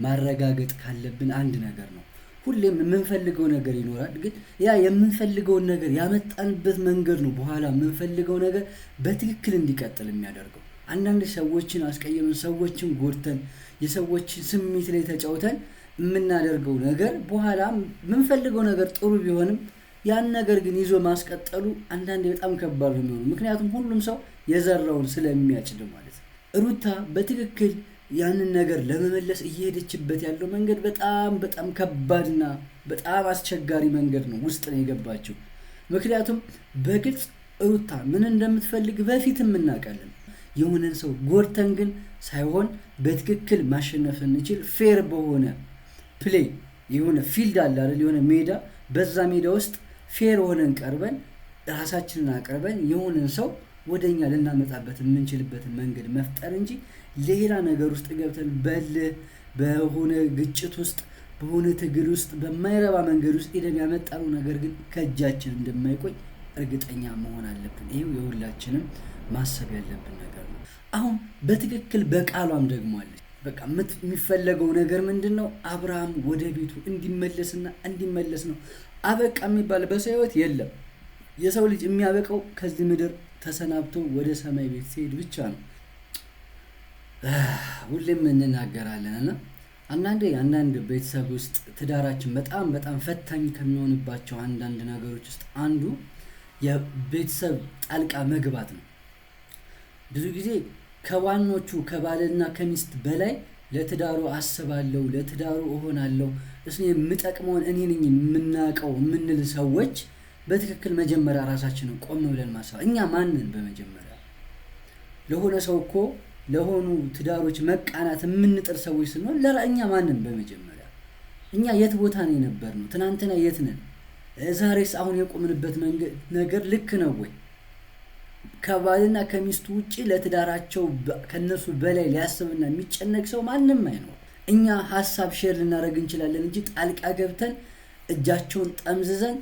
ማረጋገጥ ካለብን አንድ ነገር ነው። ሁሌም የምንፈልገው ነገር ይኖራል፣ ግን ያ የምንፈልገውን ነገር ያመጣንበት መንገድ ነው በኋላ የምንፈልገው ነገር በትክክል እንዲቀጥል የሚያደርገው። አንዳንድ ሰዎችን አስቀየምን፣ ሰዎችን ጎድተን፣ የሰዎችን ስሜት ላይ ተጫውተን የምናደርገው ነገር በኋላ የምንፈልገው ነገር ጥሩ ቢሆንም ያን ነገር ግን ይዞ ማስቀጠሉ አንዳንዴ በጣም ከባድ ነው የሚሆነው። ምክንያቱም ሁሉም ሰው የዘራውን ስለሚያጭድ ማለት ነው። ሩታ በትክክል ያንን ነገር ለመመለስ እየሄደችበት ያለው መንገድ በጣም ከባድና በጣም አስቸጋሪ መንገድ ነው ውስጥ ነው የገባችው። ምክንያቱም በግልጽ ሩታ ምን እንደምትፈልግ በፊትም እናውቃለን። የሆነን ሰው ጎድተን ግን ሳይሆን በትክክል ማሸነፍ እንችል ፌር በሆነ ፕሌይ የሆነ ፊልድ አለ አይደል? የሆነ ሜዳ፣ በዛ ሜዳ ውስጥ ፌር ሆነን ቀርበን ራሳችንን አቅርበን የሆነን ሰው ወደኛ ልናመጣበት የምንችልበትን መንገድ መፍጠር እንጂ ሌላ ነገር ውስጥ ገብተን በሆነ ግጭት ውስጥ በሆነ ትግል ውስጥ በማይረባ መንገድ ውስጥ ሄደን ያመጣነው ነገር ግን ከእጃችን እንደማይቆይ እርግጠኛ መሆን አለብን። ይሄው የሁላችንም ማሰብ ያለብን ነገር ነው። አሁን በትክክል በቃሏም ደግሞ አለች። በቃ የሚፈለገው ነገር ምንድነው? አብርሃም ወደ ቤቱ እንዲመለስ ነው። አበቃ የሚባል በሰው ሕይወት የለም። የሰው ልጅ የሚያበቃው ከዚህ ምድር ተሰናብቶ ወደ ሰማይ ቤት ሲሄድ ብቻ ነው። ሁሌም እንናገራለን እና አንዳንድ ቤተሰብ ውስጥ ትዳራችን በጣም ፈታኝ ከሚሆንባቸው አንዳንድ ነገሮች ውስጥ አንዱ የቤተሰብ ጣልቃ መግባት ነው። ብዙ ጊዜ ከዋኖቹ ከባልና ከሚስት በላይ ለትዳሩ አስባለሁ፣ ለትዳሩ እሆናለሁ፣ እሱ የምጠቅመውን እኔ ነኝ የምናውቀው የምንል ሰዎች በትክክል መጀመሪያ ራሳችንን ቆም ብለን ማሰብ። እኛ ማንን በመጀመሪያ ለሆነ ሰው እኮ ለሆኑ ትዳሮች መቃናት የምንጥር ሰዎች ስንሆን ለእኛ ማንን በመጀመሪያ እኛ የት ቦታ ነው የነበርነው? ትናንትና የት ነን? ዛሬስ አሁን የቆምንበት ነገር ልክ ነው ወይ? ከባልና ከሚስቱ ውጪ ለትዳራቸው ከነሱ በላይ ሊያስብና የሚጨነቅ ሰው ማንም አይኖር። እኛ ሀሳብ ሼር ልናደርግ እንችላለን እንጂ ጣልቃ ገብተን እጃቸውን ጠምዝዘን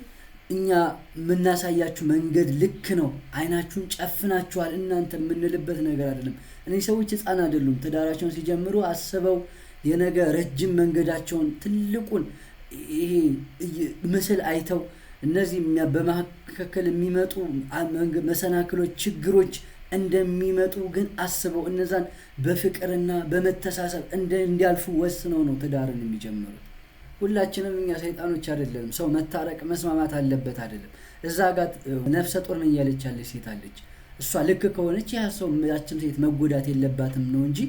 እኛ የምናሳያችሁ መንገድ ልክ ነው፣ አይናችሁን ጨፍናችኋል እናንተ የምንልበት ነገር አይደለም። እነዚህ ሰዎች ህፃን አይደሉም። ትዳራቸውን ሲጀምሩ አስበው የነገ ረጅም መንገዳቸውን ትልቁን ይሄ ምስል አይተው እነዚህ በመካከል የሚመጡ መሰናክሎች፣ ችግሮች እንደሚመጡ ግን አስበው እነዛን በፍቅርና በመተሳሰብ እንዲያልፉ ወስነው ነው ትዳርን የሚጀምሩት። ሁላችንም እኛ ሰይጣኖች አይደለም። ሰው መታረቅ መስማማት አለበት አይደለም። እዛ ጋር ነፍሰ ጡር ነኝ ያለች ሴት አለች። እሷ ልክ ከሆነች ያችን ሴት መጎዳት የለባትም ነው እንጂ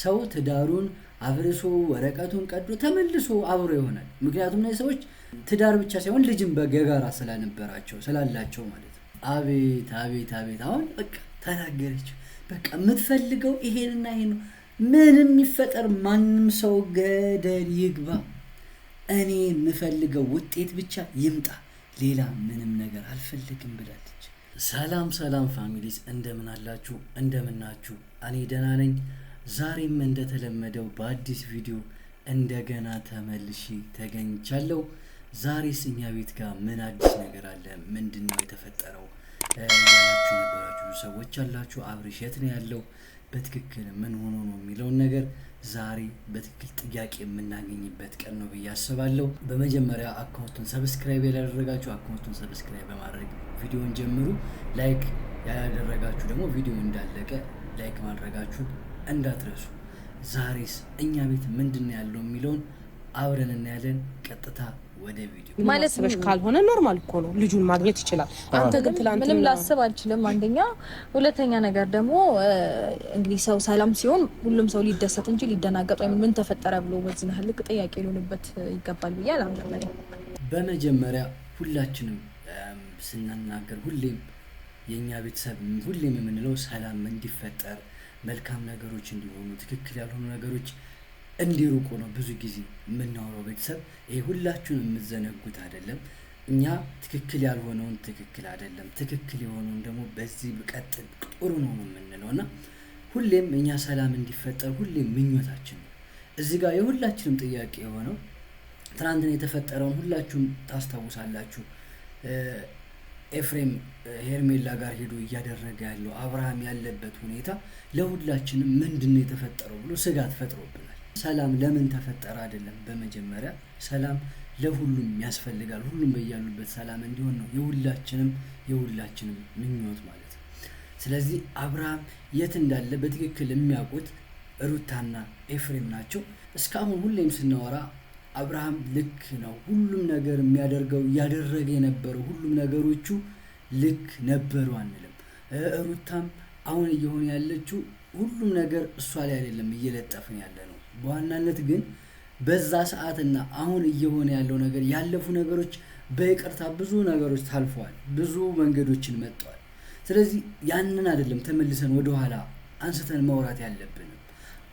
ሰው ትዳሩን አብርሶ ወረቀቱን ቀዶ ተመልሶ አብሮ ይሆናል። ምክንያቱም እነዚህ ሰዎች ትዳር ብቻ ሳይሆን ልጅም በገጋራ ስላላቸው ማለት ነው። አቤት አሁን በቃ ተናገረች። በቃ የምትፈልገው ይሄንና ይሄን ነው። ምንም ይፈጠር ማንም ሰው ገደል ይግባ፣ እኔ የምፈልገው ውጤት ብቻ ይምጣ፣ ሌላ ምንም ነገር አልፈልግም ብላለች። ሰላም ፋሚሊስ፣ እንደምን አላችሁ? እንደምናችሁ? እኔ ደህና ነኝ። ዛሬም እንደተለመደው በአዲስ ቪዲዮ እንደገና ተመልሼ ተገኝቻለሁ። ዛሬስ እኛ ቤት ጋር ምን አዲስ ነገር አለ? ምንድነው የተፈጠረው ያላችሁ ነበራችሁ ሰዎች አላችሁ። አብርሽ የት ነው ያለው? በትክክል ምን ሆኖ ነው የሚለውን ነገር ዛሬ በትክክል ጥያቄ የምናገኝበት ቀን ነው ብዬ አስባለሁ። በመጀመሪያ አካውንቱን ሰብስክራይብ ያላደረጋችሁ አካውንቱን ሰብስክራይብ በማድረግ ቪዲዮን ጀምሩ። ላይክ ያላደረጋችሁ ደግሞ ቪዲዮ እንዳለቀ ላይክ ማድረጋችሁ እንዳትረሱ። ዛሬስ እኛ ቤት ምንድነው ያለው የሚለውን አብረን እናያለን። ቀጥታ ወደ ቪዲዮ። ማለት በሽ ካልሆነ ኖርማል እኮ ነው፣ ልጁን ማግኘት ይችላል። አንተ ግን ትላንት ምንም ላስብ አልችልም። አንደኛ፣ ሁለተኛ ነገር ደግሞ እንግዲህ ሰው ሰላም ሲሆን ሁሉም ሰው ሊደሰት እንጂ ሊደናገጥ ወይም ምን ተፈጠረ ብሎ በዚህ ነው ልክ ጥያቄ ሊሆንበት ይገባል ብዬ አላምንም። በመጀመሪያ ሁላችንም ስናናገር ሁሌም የኛ ቤተሰብ ሁሌም የምንለው ሰላም እንዲፈጠር፣ መልካም ነገሮች እንዲሆኑ፣ ትክክል ያልሆኑ ነገሮች እንዲሩቁ ነው ብዙ ጊዜ የምናወራው። ቤተሰብ ይሄ ሁላችሁንም የምትዘነጉት አይደለም። እኛ ትክክል ያልሆነውን ትክክል አይደለም፣ ትክክል የሆነውን ደግሞ በዚህ ብቀጥል ጥሩ ነው የምንለውና ሁሌም እኛ ሰላም እንዲፈጠር ሁሌም ምኞታችን ነው። እዚህ ጋር የሁላችንም ጥያቄ የሆነው ትናንትና የተፈጠረውን ሁላችሁም ታስታውሳላችሁ። ኤፍሬም ሄርሜላ ጋር ሄዶ እያደረገ ያለው አብርሃም ያለበት ሁኔታ ለሁላችንም ምንድነው የተፈጠረው ብሎ ስጋት ፈጥሮብናል። ሰላም ለምን ተፈጠረ አይደለም። በመጀመሪያ ሰላም ለሁሉም ያስፈልጋል። ሁሉም በያሉበት ሰላም እንዲሆን ነው የሁላችንም ምኞት ማለት ነው። ስለዚህ አብርሃም የት እንዳለ በትክክል የሚያውቁት ሩታና ኤፍሬም ናቸው። እስካሁን ሁሌም ስናወራ አብርሃም ልክ ነው፣ ሁሉም ነገር የሚያደርገው ያደረገ የነበረው ሁሉም ነገሮቹ ልክ ነበሩ አንልም። ሩታም አሁን እየሆነ ያለችው ሁሉም ነገር እሷ ላይ አይደለም እየለጠፍን ያለ ነው። በዋናነት ግን በዛ ሰዓትና አሁን እየሆነ ያለው ነገር ያለፉ ነገሮች በይቅርታ ብዙ ነገሮች ታልፈዋል፣ ብዙ መንገዶችን መጥተዋል። ስለዚህ ያንን አይደለም ተመልሰን ወደኋላ አንስተን ማውራት ያለብን።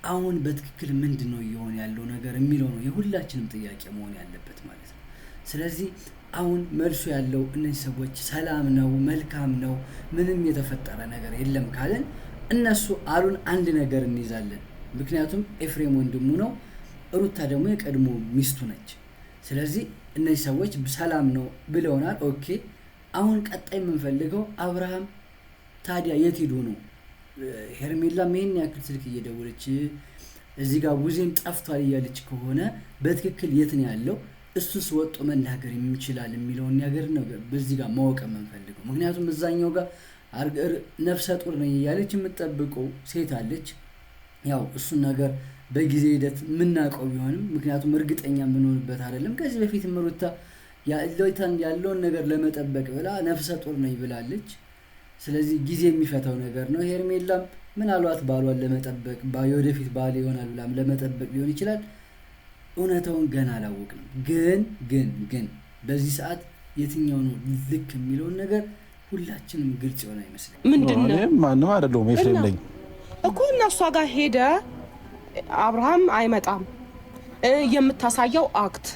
አሁን በትክክል ምንድነው እየሆነ ያለው ነገር የሚለው ነው የሁላችንም ጥያቄ መሆን ያለበት ማለት ነው። ስለዚህ አሁን መልሱ ያለው እነዚህ ሰዎች ሰላም ነው፣ መልካም ነው፣ ምንም የተፈጠረ ነገር የለም ካለን እነሱ አሉን አንድ ነገር እንይዛለን። ምክንያቱም ኤፍሬም ወንድሙ ነው፣ ሩታ ደግሞ የቀድሞ ሚስቱ ነች። ስለዚህ እነዚህ ሰዎች ሰላም ነው ብለውናል። ኦኬ አሁን ቀጣይ የምንፈልገው አብርሃም ታዲያ የት ሄዶ ነው? ሄርሜላ ምን ያክል ስልክ እየደወለች እዚህ ጋር ቡዜም ጠፍቷል እያለች ከሆነ በትክክል የት ነው ያለው? እሱስ ወጥቶ መናገር የሚችላል የሚለውን ነገር ነው በዚህ ጋር ማወቅ የምንፈልገው። ምክንያቱም እዛኛው ጋር ነፍሰ ጡር ነኝ እያለች የምትጠብቀው ሴት አለች። ያው እሱን ነገር በጊዜ ሂደት የምናውቀው ቢሆንም ምክንያቱም እርግጠኛ የምንሆንበት አይደለም። ከዚህ በፊት ሩታ ያለውን ነገር ለመጠበቅ ብላ ነፍሰ ጡር ነኝ ብላለች። ስለዚህ ጊዜ የሚፈታው ነገር ነው። ሄርሜላም ምናልባት ባሏን ለመጠበቅ የወደፊት ባል ይሆናል ብላም ለመጠበቅ ሊሆን ይችላል። እውነታውን ገና አላወቅንም። ግን በዚህ ሰዓት የትኛው ነው ልክ የሚለውን ነገር ሁላችንም ግልጽ ይሆን አይመስልም። ምንድነው ማንም አይደለም ኤፍሬም ነኝ እኮ እና እሷ ጋር ሄደ አብርሃም አይመጣም። የምታሳየው አክት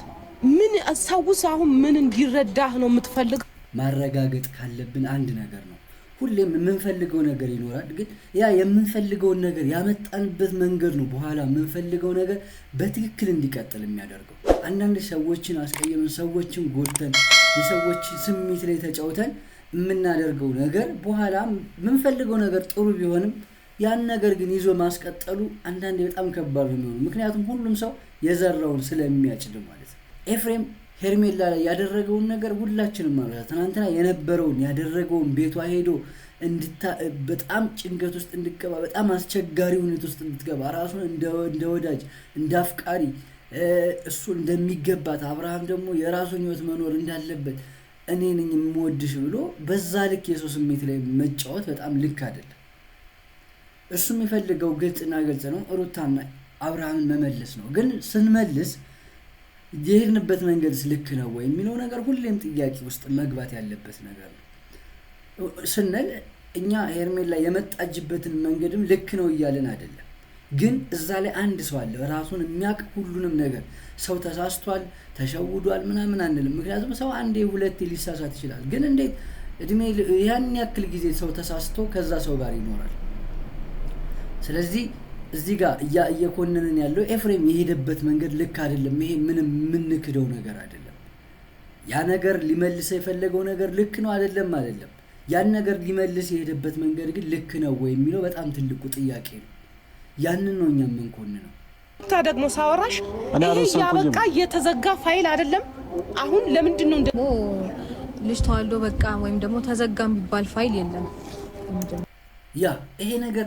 ምን ሰውስ አሁን ምን እንዲረዳህ ነው የምትፈልግ? ማረጋገጥ ካለብን አንድ ነገር ነው። ሁሌም የምንፈልገው ነገር ይኖራል። ግን ያ የምንፈልገውን ነገር ያመጣንበት መንገድ ነው በኋላ የምንፈልገው ነገር በትክክል እንዲቀጥል የሚያደርገው። አንዳንድ ሰዎችን አስቀየመን፣ ሰዎችን ጎድተን፣ የሰዎች ስሜት ላይ ተጫውተን የምናደርገው ነገር በኋላ የምንፈልገው ነገር ጥሩ ቢሆንም ያን ነገር ግን ይዞ ማስቀጠሉ አንዳንዴ በጣም ከባድ ነው የሚሆነው። ምክንያቱም ሁሉም ሰው የዘራውን ስለሚያጭድ ማለት ነው። ኤፍሬም ሄርሜላ ላይ ያደረገውን ነገር ሁላችንም ማለት ትናንትና የነበረውን ያደረገውን ቤቷ ሄዶ በጣም ጭንቀት ውስጥ እንድትገባ በጣም አስቸጋሪ ሁኔታ ውስጥ እንድትገባ ራሱን እንደ ወዳጅ እንደ አፍቃሪ እሱ እንደሚገባት አብርሃም ደግሞ የራሱን ህይወት መኖር እንዳለበት እኔ ነኝ የምወድሽ ብሎ በዛ ልክ የሰው ስሜት ላይ መጫወት በጣም ልክ አይደለም። እሱ የሚፈልገው ግልጽና ግልጽ ነው፣ ሩታና አብርሃምን መመለስ ነው። ግን ስንመልስ የሄድንበት መንገድስ ልክ ነው ወይ የሚለው ነገር ሁሌም ጥያቄ ውስጥ መግባት ያለበት ነገር ነው ስንል እኛ ሄርሜላ የመጣጅበትን መንገድም ልክ ነው እያልን አይደለም። ግን እዛ ላይ አንድ ሰው አለ ራሱን የሚያውቅ ሁሉንም ነገር ሰው ተሳስቷል ተሸውዷል ምናምን አንልም። ምክንያቱም ሰው አንዴ ሁለቴ ሊሳሳት ይችላል። ግን እንዴት እድሜ ያን ያክል ጊዜ ሰው ተሳስቶ ከዛ ሰው ጋር ይኖራል? ስለዚህ እዚህ ጋር እየኮነንን ያለው ኤፍሬም የሄደበት መንገድ ልክ አይደለም። ይሄ ምንም የምንክደው ነገር አይደለም። ያ ነገር ሊመልሰው የፈለገው ነገር ልክ ነው አይደለም። ያን ነገር ሊመልስ የሄደበት መንገድ ግን ልክ ነው ወይ የሚለው በጣም ትልቁ ጥያቄ ነው። ያንን ነው እኛ የምንኮንነው። ደግሞ ሳወራሽ ይሄ ያበቃ የተዘጋ ፋይል አይደለም። አሁን ለምንድን ነው ደግሞ ልጅ ተዋልዶ በቃ ወይም ደግሞ ተዘጋ የሚባል ፋይል የለም። ያ ይሄ ነገር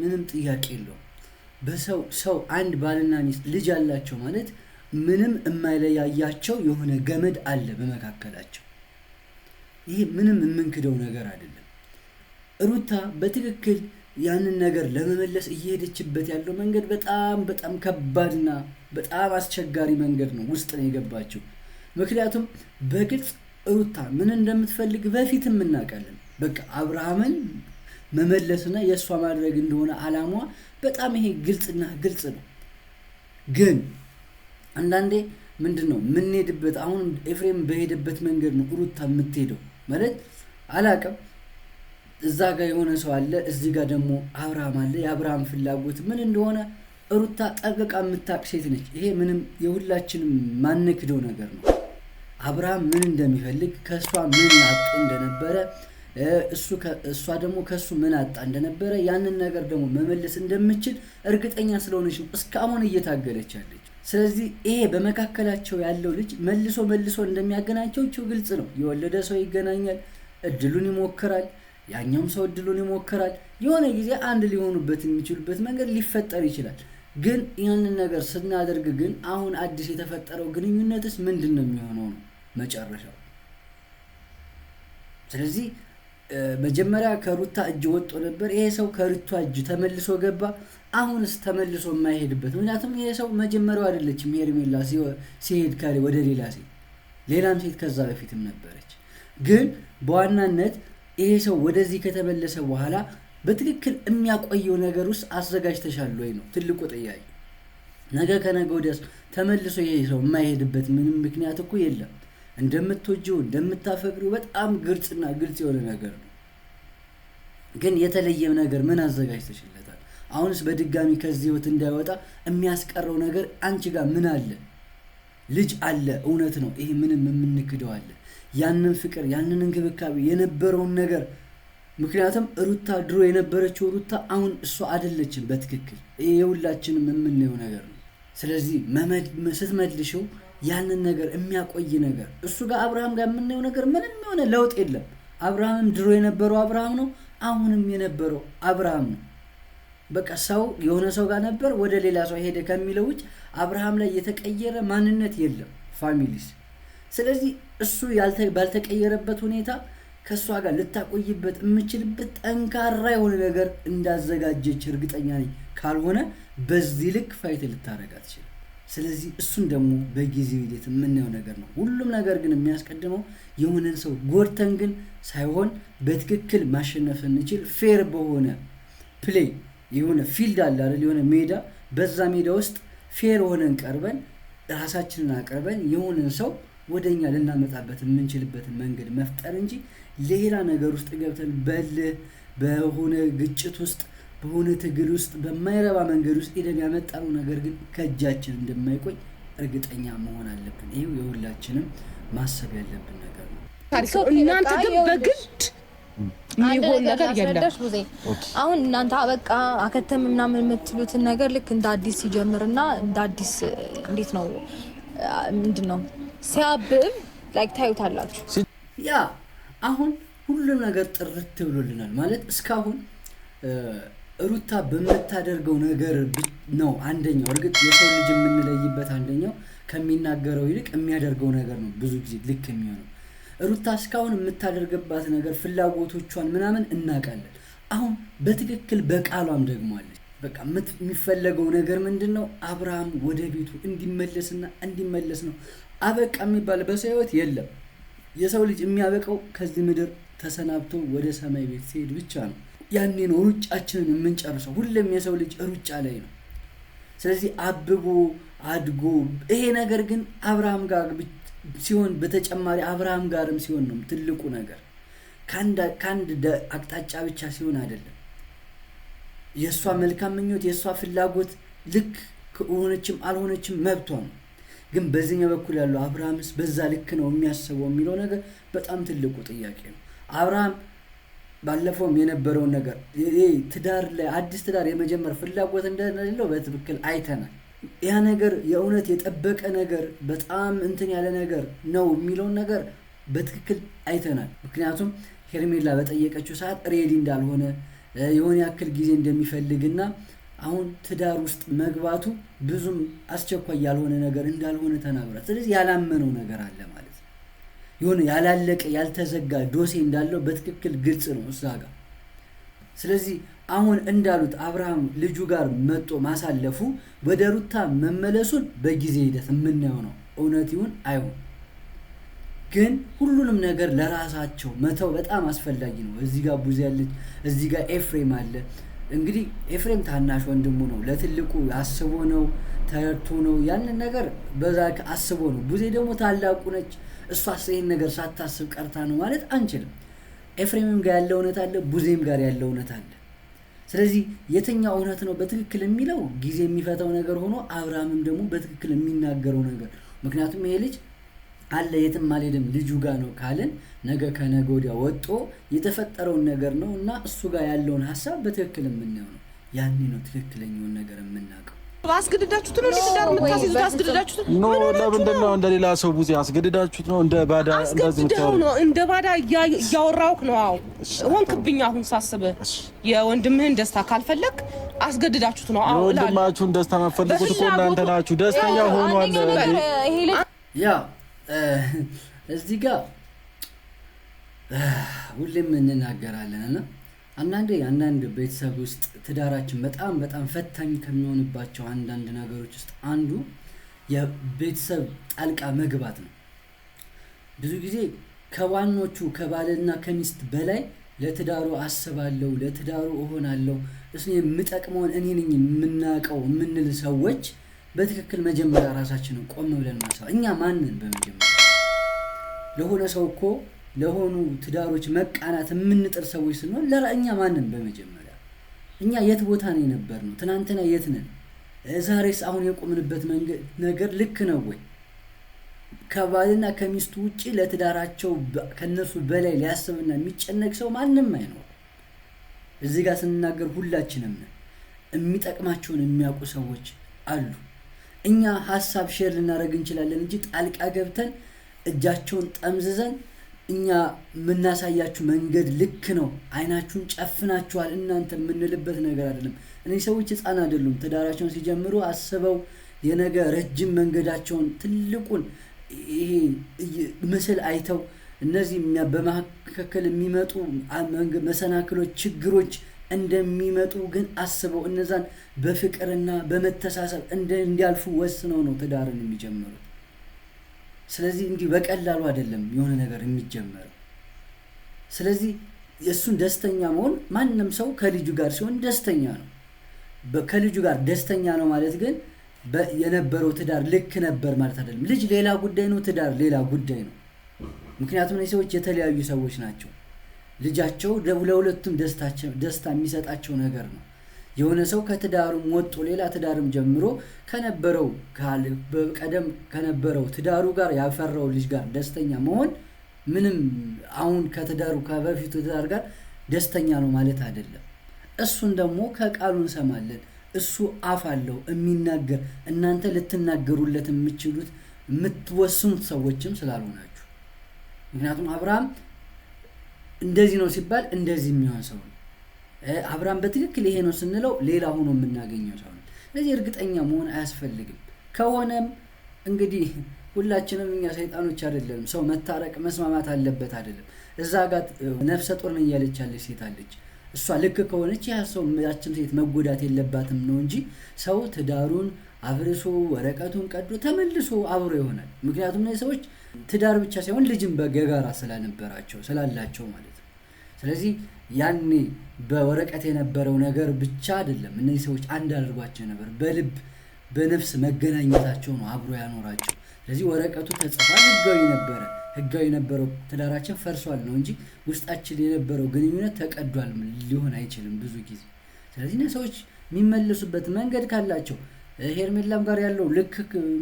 ምንም ጥያቄ የለውም። በሰው አንድ ባልና ሚስት ልጅ አላቸው ማለት ምንም የማይለያያቸው የሆነ ገመድ አለ በመካከላቸው። ይሄ ምንም የምንክደው ነገር አይደለም። ሩታ በትክክል ያንን ነገር ለመመለስ እየሄደችበት ያለው መንገድ በጣም ከባድና በጣም አስቸጋሪ መንገድ ነው ውስጥ ነው የገባችው። ምክንያቱም በግልጽ ሩታ ምን እንደምትፈልግ በፊትም እናውቃለን። በቃ አብርሃምን መመለስና የእሷ ማድረግ እንደሆነ አላማዋ በጣም ይሄ ግልጽ ነው። ግን አንዳንዴ ምንድነው የምንሄድበት አሁን ኤፍሬም በሄደበት መንገድ ነው ሩታ የምትሄደው ማለት አላውቅም። እዛ ጋር የሆነ ሰው አለ፣ እዚህ ጋር ደግሞ አብርሃም አለ። የአብርሃም ፍላጎት ምን እንደሆነ ሩታ ጠንቅቃ የምታውቅ ሴት ነች። ይሄ ምንም የሁላችንም ማንክደው ነገር ነው። አብርሃም ምን እንደሚፈልግ ከሷ ምን ያጡ እንደነበረ እሷ ደግሞ ከሱ ምን አጣ እንደነበረ ያንን ነገር ደግሞ መመለስ እንደምችል እርግጠኛ ስለሆነች እስካሁን እየታገለች ያለች። ስለዚህ ይሄ በመካከላቸው ያለው ልጅ መልሶ እንደሚያገናኛቸው ግልጽ ነው። የወለደ ሰው ይገናኛል፣ እድሉን ይሞክራል፣ ያኛውም ሰው እድሉን ይሞክራል። የሆነ ጊዜ አንድ ሊሆኑበት የሚችሉበት መንገድ ሊፈጠር ይችላል። ግን ያንን ነገር ስናደርግ ግን አሁን አዲስ የተፈጠረው ግንኙነትስ ምንድነው የሚሆነው ነው መጨረሻው? ስለዚህ መጀመሪያ ከሩታ እጅ ወጥቶ ነበር። ይሄ ሰው ከሩታ እጅ ተመልሶ ገባ። አሁንስ ተመልሶ የማይሄድበት ምክንያቱም ይሄ ሰው መጀመሪያው አይደለችም ሄርሜላ ሲሄድ ካለ ወደ ሌላ ሴት ሌላም ሴት ከዛ በፊትም ነበረች። ግን በዋናነት ይሄ ሰው ወደዚህ ከተመለሰ በኋላ በትክክል የሚያቆየው ነገር ውስጥ አዘጋጅተሻል ወይ ነው ትልቁ ጥያቄ። ነገ ከነገ ወዲያስ ተመልሶ ይሄ ሰው የማይሄድበት ምንም ምክንያት እኮ የለም። እንደምትወጂው እንደምታፈቅሪው በጣም ግልጽና ግልጽ የሆነ ነገር ነው። ግን የተለየ ነገር ምን አዘጋጅተሽለታል? አሁንስ በድጋሚ ከዚህ ህይወት እንዳይወጣ የሚያስቀረው ነገር አንቺ ጋር ምን አለ? ልጅ አለ፣ እውነት ነው። ይሄ ምንም የምንክደው አለ። ያንን ፍቅር ያንን እንክብካቤ የነበረውን ነገር ምክንያቱም ሩታ ድሮ የነበረችው ሩታ አሁን እሷ አይደለችም በትክክል። ይሄ የሁላችንም የምናየው ነገር ነው። ስለዚህ ስትመልሽው ያንን ነገር የሚያቆይ ነገር እሱ ጋር አብርሃም ጋር የምናየው ነገር ምንም የሆነ ለውጥ የለም። አብርሃምም ድሮ የነበረው አብርሃም ነው፣ አሁንም የነበረው አብርሃም ነው። በቃ ሰው የሆነ ሰው ጋር ነበር ወደ ሌላ ሰው ሄደ ከሚለው ውጭ አብርሃም ላይ የተቀየረ ማንነት የለም ፋሚሊስ። ስለዚህ እሱ ባልተቀየረበት ሁኔታ ከሷ ጋር ልታቆይበት የምችልበት ጠንካራ የሆነ ነገር እንዳዘጋጀች እርግጠኛ ነኝ። ካልሆነ በዚህ ልክ ፋይት ልታረጋ ትችላል። ስለዚህ እሱን ደግሞ በጊዜው ሂደት የምናየው ነገር ነው። ሁሉም ነገር ግን የሚያስቀድመው የሆነን ሰው ጎድተን ግን ሳይሆን በትክክል ማሸነፍ እንችል ፌር በሆነ ፕሌይ የሆነ ፊልድ አለ አይደል? የሆነ ሜዳ፣ በዛ ሜዳ ውስጥ ፌር ሆነን ቀርበን ራሳችንን አቀርበን የሆነን ሰው ወደኛ ልናመጣበት የምንችልበትን መንገድ መፍጠር እንጂ ሌላ ነገር ውስጥ ገብተን በሆነ ግጭት ውስጥ በሆነ ትግል ውስጥ በማይረባ መንገድ ውስጥ ሄደን ያመጣነው ነገር ግን ከእጃችን እንደማይቆይ እርግጠኛ መሆን አለብን። ይሄው የሁላችንም ማሰብ ያለብን ነገር ነው። እናንተ ግን በግድ የሚሆን ነገር የለም። አሁን እናንተ በቃ አከተም ምናምን የምትሉትን ነገር ልክ እንደ አዲስ ሲጀምርና እንደ አዲስ እንዴት ነው ምንድነው ሲያብብ ላይክ ታዩታላችሁ። ያ አሁን ሁሉም ነገር ጥርት ብሎልናል ማለት እስካሁን ሩታ በመታደርገው ነገር ነው። አንደኛው እርግጥ የሰው ልጅ የምንለይበት አንደኛው ከሚናገረው ይልቅ የሚያደርገው ነገር ነው ብዙ ጊዜ ልክ የሚሆነው። ሩታ እስካሁን የምታደርግባት ነገር ፍላጎቶቿን ምናምን እናውቃለን። አሁን በትክክል በቃሏም ደግሟለች። በቃ የሚፈለገው ነገር ምንድነው? አብርሃም ወደ ቤቱ እንዲመለስ ነው። አበቃ የሚባል በሰው ህይወት የለም። የሰው ልጅ የሚያበቃው ከዚህ ምድር ተሰናብቶ ወደ ሰማይ ቤት ሲሄድ ብቻ ነው። ያኔ ነው ሩጫችንን የምንጨርሰው። ሁሌም የሰው ልጅ ሩጫ ላይ ነው። ስለዚህ አብቦ አድጎ ይሄ ነገር ግን አብርሃም ጋር ሲሆን በተጨማሪ አብርሃም ጋርም ሲሆን ነው ትልቁ ነገር። ከአንድ አቅጣጫ ብቻ ሲሆን አይደለም። የእሷ መልካም ምኞት የእሷ ፍላጎት ልክ ሆነችም አልሆነችም መብቷ ነው። ግን በዚህኛው በኩል ያለው አብርሃምስ በዛ ልክ ነው የሚያስበው የሚለው ነገር በጣም ትልቁ ጥያቄ ነው። አብርሃም ባለፈውም የነበረውን ነገር ትዳር ላይ አዲስ ትዳር የመጀመር ፍላጎት እንደሌለው በትክክል አይተናል። ያ ነገር የእውነት የጠበቀ ነገር በጣም እንትን ያለ ነገር ነው የሚለውን ነገር በትክክል አይተናል። ምክንያቱም ሄርሜላ በጠየቀችው ሰዓት ሬዲ እንዳልሆነ የሆነ ያክል ጊዜ እንደሚፈልግና አሁን ትዳር ውስጥ መግባቱ ብዙም አስቸኳይ ያልሆነ ነገር እንዳልሆነ ተናግሯል። ስለዚህ ያላመነው ነገር አለ ማለት ነው። የሆነ ያላለቀ ያልተዘጋ ዶሴ እንዳለው በትክክል ግልጽ ነው እዛ ጋር። ስለዚህ አሁን እንዳሉት አብርሃም ልጁ ጋር መጥቶ ማሳለፉ ወደ ሩታ መመለሱን በጊዜ ሂደት የምናየው ነው። እውነት ይሁን አይሁን ግን ሁሉንም ነገር ለራሳቸው መተው በጣም አስፈላጊ ነው። እዚህ ጋር ቡዜ ያለች፣ እዚህ ጋር ኤፍሬም አለ። እንግዲህ ኤፍሬም ታናሽ ወንድሙ ነው። ለትልቁ አስቦ ነው ተረድቶ ነው ያንን ነገር በዛ አስቦ ነው። ቡዜ ደግሞ ታላቁ ነች። እሷስ ይሄን ነገር ሳታስብ ቀርታ ነው ማለት አንችልም። ኤፍሬምም ጋር ያለው እውነት አለ፣ ቡዜም ጋር ያለው እውነት አለ። ስለዚህ የትኛው እውነት ነው በትክክል የሚለው ጊዜ የሚፈታው ነገር ሆኖ አብርሃምም ደግሞ በትክክል የሚናገረው ነገር። ምክንያቱም ይሄ ልጅ አለ የትም አልሄድም ልጁ ጋር ነው ካልን ነገ ከነገ ወዲያ ወጦ የተፈጠረውን ነገር ነው እና እሱ ጋር ያለውን ሐሳብ በትክክል የምናየው ነው። ያኔ ነው ትክክለኛውን ነገር የምናውቀው። አስገድዳችሁት ነው ለትዳር የምታስይዙት? አስገድዳችሁት ነው? ለምንድን ነው እንደሌላ ሰው ቡዜ አስገድዳችሁት ነው? እንደ ባዳ እንደዚህ ነው? እንደ ባዳ እያወራሁህ ነው። አዎ ሆንክብኝ። አሁን ሳስብህ የወንድምህን ደስታ ካልፈለክ አስገድዳችሁት ነው። አዎ ወንድማችሁን ደስታ ማፈልጉት እኮ እናንተ ናችሁ። ደስተኛ ሆኗል። ያ እዚህ ጋር ሁሌም እንናገራለን እና አንዳንድ ቤተሰብ ውስጥ ትዳራችን በጣም ፈታኝ ከሚሆንባቸው አንዳንድ ነገሮች ውስጥ አንዱ የቤተሰብ ጣልቃ መግባት ነው። ብዙ ጊዜ ከዋኖቹ ከባልና ከሚስት በላይ ለትዳሩ አስባለሁ፣ ለትዳሩ እሆናለሁ፣ እሱ የምጠቅመውን እኔ ነኝ የምናውቀው የምንል ሰዎች በትክክል መጀመሪያ ራሳችንን ቆም ብለን ማሰብ። እኛ ማንን በመጀመሪያ ለሆነ ሰው እኮ ለሆኑ ትዳሮች መቃናት የምንጥር ሰዎች ስንሆን ለእኛ ማንን በመጀመሪያ እኛ የት ቦታ ነው የነበርነው? ትናንትና የት ነን? ዛሬስ አሁን የቆምንበት ነገር ልክ ነው ወይ? ከባልና ከሚስቱ ውጪ ለትዳራቸው ከነሱ በላይ ሊያስብና የሚጨነቅ ሰው ማንም አይኖር። እዚህ ጋር ስንናገር ሁላችንም ነን። የሚጠቅማቸውን የሚያውቁ ሰዎች አሉ። እኛ ሐሳብ ሼር ልናደርግ እንችላለን እንጂ ጣልቃ ገብተን እጃቸውን ጠምዝዘን እኛ የምናሳያችሁ መንገድ ልክ ነው፣ አይናችሁን ጨፍናችኋል እናንተ የምንልበት ነገር አይደለም። እነዚህ ሰዎች ሕፃን አይደሉም። ትዳራቸውን ሲጀምሩ አስበው የነገ ረጅም መንገዳቸውን ትልቁን ይሄ ምስል አይተው እነዚህ በመካከል የሚመጡ መሰናክሎች፣ ችግሮች እንደሚመጡ ግን አስበው እነዛን በፍቅርና በመተሳሰብ እንዲያልፉ ወስነው ነው ትዳርን የሚጀምሩት። ስለዚህ እንዲህ በቀላሉ አይደለም የሆነ ነገር የሚጀመረው። ስለዚህ የእሱን ደስተኛ መሆን ማንም ሰው ከልጁ ጋር ሲሆን ደስተኛ ነው። ከልጁ ጋር ደስተኛ ነው ማለት ግን የነበረው ትዳር ልክ ነበር ማለት አይደለም። ልጅ ሌላ ጉዳይ ነው፣ ትዳር ሌላ ጉዳይ ነው። ምክንያቱም እነዚህ ሰዎች የተለያዩ ሰዎች ናቸው። ልጃቸው ለሁለቱም ደስታ የሚሰጣቸው ነገር ነው። የሆነ ሰው ከትዳሩም ወጥቶ ሌላ ትዳርም ጀምሮ ቀደም ከነበረው ትዳሩ ጋር ያፈራው ልጅ ጋር ደስተኛ መሆን ምንም አሁን ከትዳሩ ከበፊቱ ትዳር ጋር ደስተኛ ነው ማለት አይደለም። እሱን ደግሞ ከቃሉ እንሰማለን። እሱ አፍ አለው የሚናገር፣ እናንተ ልትናገሩለት የምትችሉት የምትወስኑት ሰዎችም ስላልሆናችሁ። ምክንያቱም አብርሃም እንደዚህ ነው ሲባል እንደዚህ የሚሆን ሰው ነው። አብርሃም በትክክል ይሄ ነው ስንለው ሌላ ሆኖ የምናገኘው ሰው ነው። ስለዚህ እርግጠኛ መሆን አያስፈልግም። ከሆነም እንግዲህ ሁላችንም እኛ ሰይጣኖች አይደለም። ሰው መታረቅ መስማማት አለበት አይደለም። እዛ ጋር ነፍሰ ጡር ነኝ ያለች ያለች ሴት አለች። እሷ ልክ ከሆነች ያ ሰው ያችን ሴት መጎዳት የለባትም ነው እንጂ ሰው ትዳሩን አብርሶ ወረቀቱን ቀዶ ተመልሶ አብሮ ይሆናል። ምክንያቱም እነዚህ ሰዎች ትዳር ብቻ ሳይሆን ልጅም በገጋራ ስላላቸው ማለት ነው። ስለዚህ ያኔ በወረቀት የነበረው ነገር ብቻ አይደለም እነዚህ ሰዎች አንድ አድርጓቸው ነበር። በልብ በነፍስ መገናኘታቸው ነው አብሮ ያኖራቸው። ስለዚህ ወረቀቱ ተጽፏል፣ ህጋዊ የነበረው ትዳራችን ፈርሷል ነው እንጂ ውስጣችን የነበረው ግንኙነት ተቀዷል ሊሆን አይችልም ብዙ ጊዜ። ስለዚህ እነዚህ ሰዎች የሚመለሱበት መንገድ ካላቸው ሄርሜላም ጋር ያለው ልክ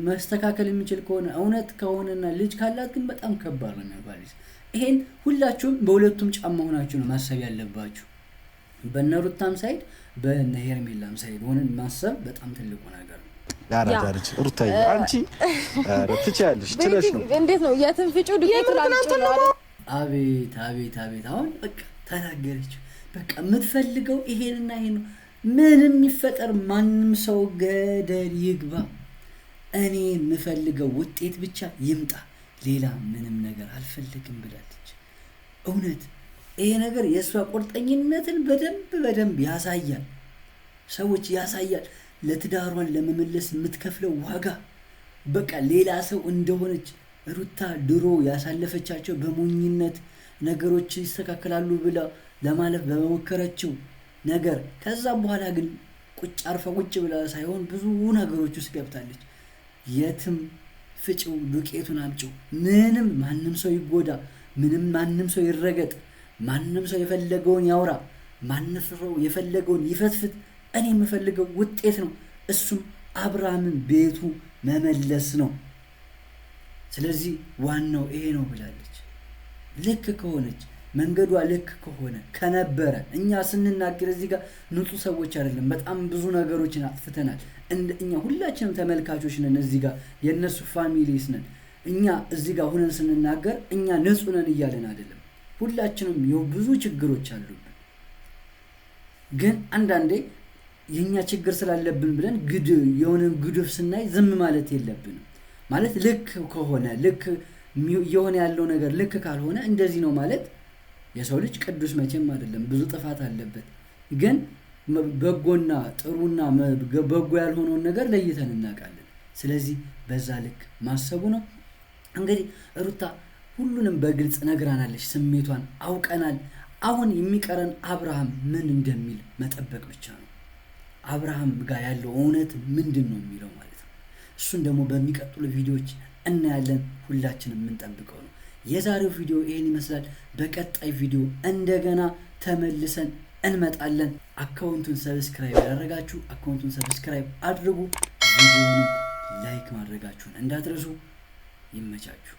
መስተካከል የሚችል ከሆነ እውነት ከሆነና ልጅ ካላት ግን በጣም ከባድ ነው የሚባለው። ይሄን ሁላችሁም በሁለቱም ጫማ ሆናችሁ ነው ማሰብ ያለባችሁ። በነሩታም ሳይድ በነ ሄርሜላም ሳይድ ሆነን ማሰብ በጣም ትልቁ ነገር ነው። ያራዳልች ሩታዬ አንቺ ትችያለሽ ትለሽ ነው። እንዴት ነው የትንፍጩ ዱቄት ላንቺ ነው። አቤት አሁን በቃ ተናገረች። በቃ የምትፈልገው ይሄንና ይሄን ነው። ምንም ይፈጠር ማንም ሰው ገደል ይግባ፣ እኔ የምፈልገው ውጤት ብቻ ይምጣ፣ ሌላ ምንም ነገር አልፈልግም ብላለች። እውነት ይሄ ነገር የእሷ ቁርጠኝነትን በደንብ ያሳያል። ሰዎች ያሳያል። ለትዳሯን ለመመለስ የምትከፍለው ዋጋ በቃ ሌላ ሰው እንደሆነች ሩታ ድሮ ያሳለፈቻቸው በሞኝነት ነገሮች ይስተካከላሉ ብላ ለማለፍ በመሞከረችው ነገር ከዛ በኋላ ግን ቁጭ ብላ ሳይሆን ብዙ ነገሮች ውስጥ ገብታለች። የትም ፍጪው ዱቄቱን አምጪው፣ ምንም ማንም ሰው ይጎዳ፣ ማንም ሰው ይረገጥ፣ ማንም ሰው የፈለገውን ያውራ፣ ማንም ሰው የፈለገውን ይፈትፍት፣ እኔ የምፈልገው ውጤት ነው። እሱም አብርሃምን ቤቱ መመለስ ነው። ስለዚህ ዋናው ይሄ ነው ብላለች። ልክ ከሆነች መንገዷ ልክ ከሆነ ከነበረ እኛ ስንናገር እዚህ ጋር ንጹህ ሰዎች አይደለም፣ በጣም ብዙ ነገሮችን አጥፍተናል። እኛ ሁላችንም ተመልካቾች ነን፣ እዚህ ጋር የነሱ ፋሚሊስ ነን። እኛ እዚህ ጋር ሆነን ስንናገር እኛ ንጹህ ነን እያለን አይደለም። ሁላችንም ብዙ ችግሮች አሉብን። ግን አንዳንዴ የኛ ችግር ስላለብን ብለን የሆነ ግዱፍ ስናይ ዝም ማለት የለብንም። ማለት ልክ ከሆነ ልክ የሆነ ያለው ነገር ልክ ካልሆነ እንደዚህ ነው ማለት የሰው ልጅ ቅዱስ መቼም አይደለም፣ ብዙ ጥፋት አለበት። ግን በጎና ጥሩና በጎ ያልሆነውን ነገር ለይተን እናውቃለን። ስለዚህ በዛ ልክ ማሰቡ ነው። እንግዲህ ሩታ ሁሉንም በግልጽ ነግራናለች፣ ስሜቷን አውቀናል። አሁን የሚቀረን አብርሃም ምን እንደሚል መጠበቅ ብቻ ነው። አብርሃም ጋር ያለው እውነት ምንድን ነው የሚለው ማለት ነው። እሱን ደግሞ በሚቀጥሉ ቪዲዮዎች እናያለን። ሁላችንም የምንጠብቀው ነው። የዛሬው ቪዲዮ ይሄን ይመስላል። በቀጣይ ቪዲዮ እንደገና ተመልሰን እንመጣለን። አካውንቱን ሰብስክራይብ ያደረጋችሁ አካውንቱን ሰብስክራይብ አድርጉ። ቪዲዮውን ላይክ ማድረጋችሁን እንዳትረሱ። ይመቻችሁ።